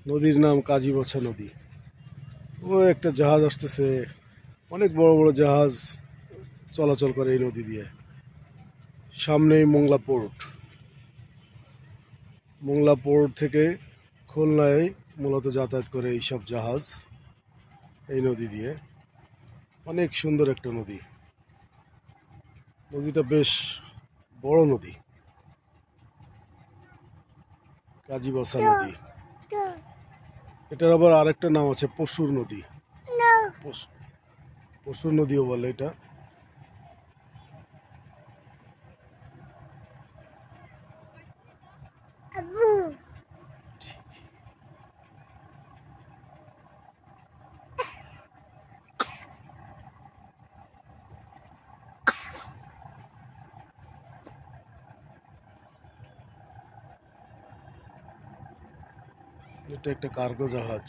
নদীর নাম কাজীবছা নদী। ও একটা জাহাজ আসতেছে, অনেক বড় বড় জাহাজ চলাচল করে এই নদী দিয়ে। সামনেই মোংলা পোর্ট। মোংলা পোর্ট থেকে খুলনায় মূলত যাতায়াত করে এইসব জাহাজ এই নদী দিয়ে। অনেক সুন্দর একটা নদী। নদীটা বেশ বড় নদী, কাজীবছা নদী। এটার আবার আরেকটা নাম আছে পশুর নদী। পশুর নদীও বলে এটা। এটা একটা কার্গো জাহাজ।